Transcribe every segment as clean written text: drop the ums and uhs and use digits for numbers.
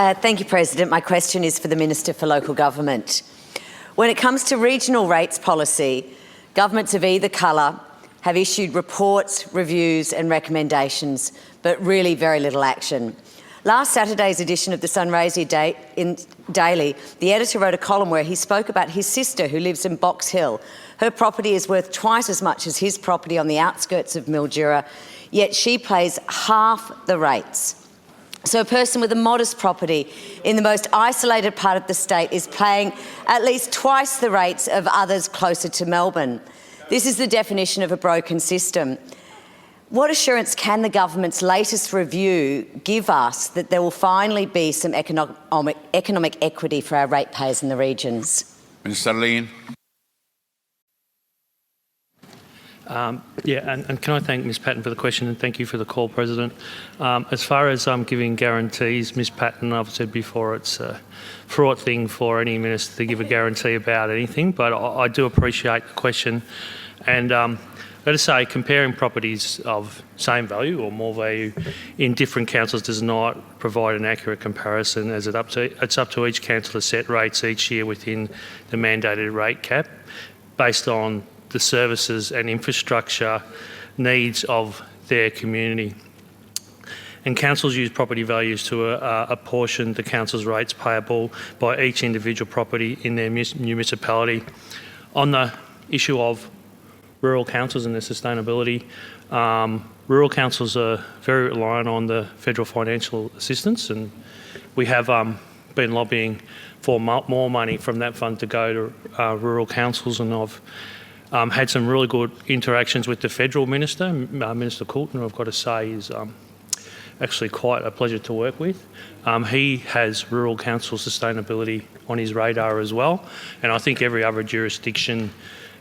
Thank you, President. My question is for the Minister for Local Government. When it comes to regional rates policy, governments of either colour have issued reports, reviews and recommendations, but really very little action. Last Saturday's edition of the Sunraysia Daily, the editor wrote a column where he spoke about his sister who lives in Box Hill. Her property is worth twice as much as his property on the outskirts of Mildura, yet she pays half the rates. So a person with a modest property in the most isolated part of the state is paying at least twice the rates of others closer to Melbourne. This is the definition of a broken system. What assurance can the government's latest review give us that there will finally be some economic equity for our ratepayers in the regions? Minister Leane. And can I thank Ms Patten for the question, and thank you for the call, President. As far as giving guarantees, Ms Patten, I've said before, it's a fraught thing for any minister to give a guarantee about anything, but I do appreciate the question. And let us say comparing properties of same value or more value in different councils does not provide an accurate comparison, as it's up to each council to set rates each year within the mandated rate cap based on the services and infrastructure needs of their community. And councils use property values to apportion the council's rates payable by each individual property in their municipality. On the issue of rural councils and their sustainability, rural councils are very reliant on the federal financial assistance, and we have been lobbying for more money from that fund to go to rural councils, and I've had some really good interactions with the federal minister, Minister Coulton, who I've got to say is actually quite a pleasure to work with. He has rural council sustainability on his radar as well, and I think every other jurisdiction,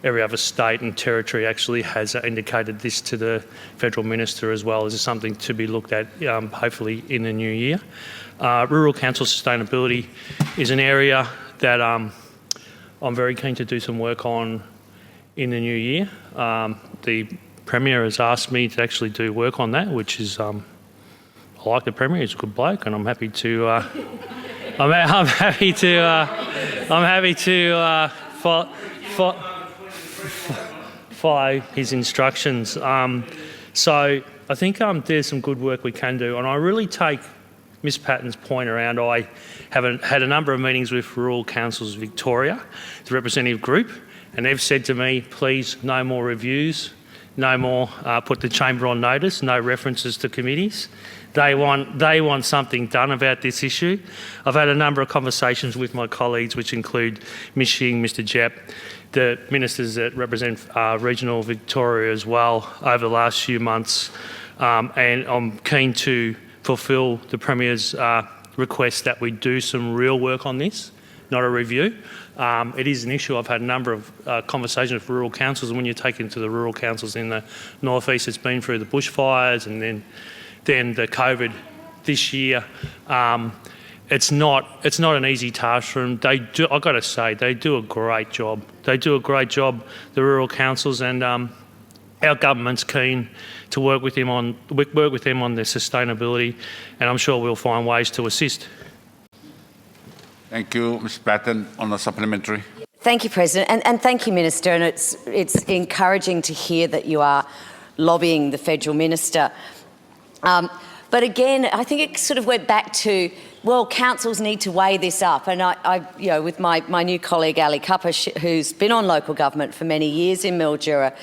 every other state and territory actually has indicated this to the federal minister as well. This is something to be looked at hopefully in the new year. Rural council sustainability is an area that I'm very keen to do some work on in the new year. The Premier has asked me to actually do work on that, which is, I like the Premier, he's a good bloke, and I'm happy to, I'm happy to follow his instructions. So I think there's some good work we can do, and I really take Ms Patten's point around. I have had a number of meetings with Rural Councils Victoria, the representative group, and they've said to me, please, no more reviews, no more put the chamber on notice, no references to committees. They want something done about this issue. I've had a number of conversations with my colleagues, which include Ms Shing, Mr Jepp, the ministers that represent regional Victoria as well over the last few months, and I'm keen to fulfil the Premier's request that we do some real work on this, not a review. It is an issue. I've had a number of conversations with rural councils, and when you take into the rural councils in the northeast, it's been through the bushfires and then the COVID this year. It's not an easy task for them. I've got to say, they do a great job. They do a great job, the rural councils, and our government's keen to work with them on their sustainability, and I'm sure we'll find ways to assist. Thank you, Ms Patten. On the supplementary. Thank you, President, and thank you, Minister. And it's encouraging to hear that you are lobbying the federal minister. But again, I think it sort of went back to, well, councils need to weigh this up. And I with my new colleague Ali Cupper, who's been on local government for many years in Mildura,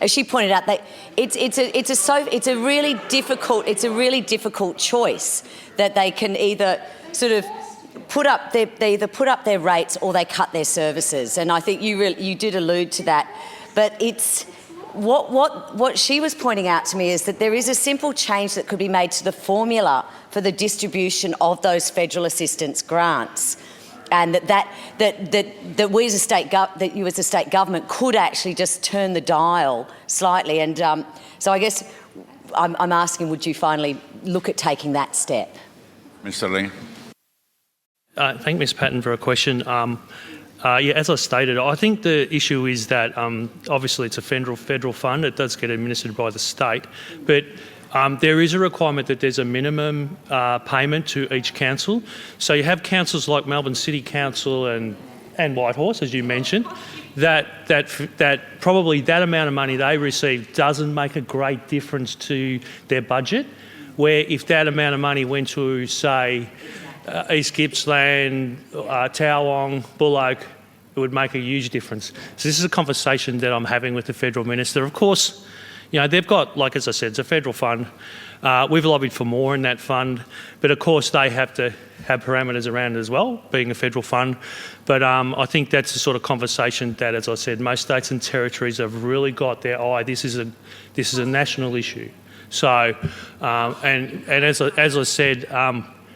as she pointed out, that it's a really difficult choice that they can either sort of they either put up their rates or they cut their services. And I think you did allude to that, but it's. What she was pointing out to me is that there is a simple change that could be made to the formula for the distribution of those federal assistance grants, and that we as a state government could actually just turn the dial slightly. And so I guess I'm asking, would you finally look at taking that step? Mr Leane. Thank Ms Patten for a question. As I stated, I think the issue is that obviously it's a federal fund. It does get administered by the state, but There is a requirement that there's a minimum payment to each council. So you have councils like Melbourne City Council and Whitehorse, as you mentioned, that probably that amount of money they receive doesn't make a great difference to their budget, where if that amount of money went to, say, East Gippsland, Towong, Bull Oak, it would make a huge difference. So this is a conversation that I'm having with the Federal Minister. Of course, you know, they've got, like as I said, it's a federal fund. We've lobbied for more in that fund, but of course they have to have parameters around it as well, being a federal fund. But I think that's the sort of conversation that, as I said, most states and territories have really got their eye. This is a national issue. So, and as I said,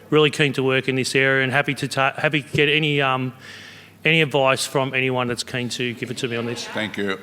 really keen to work in this area and happy to get any advice from anyone that's keen to give it to me on this. Thank you.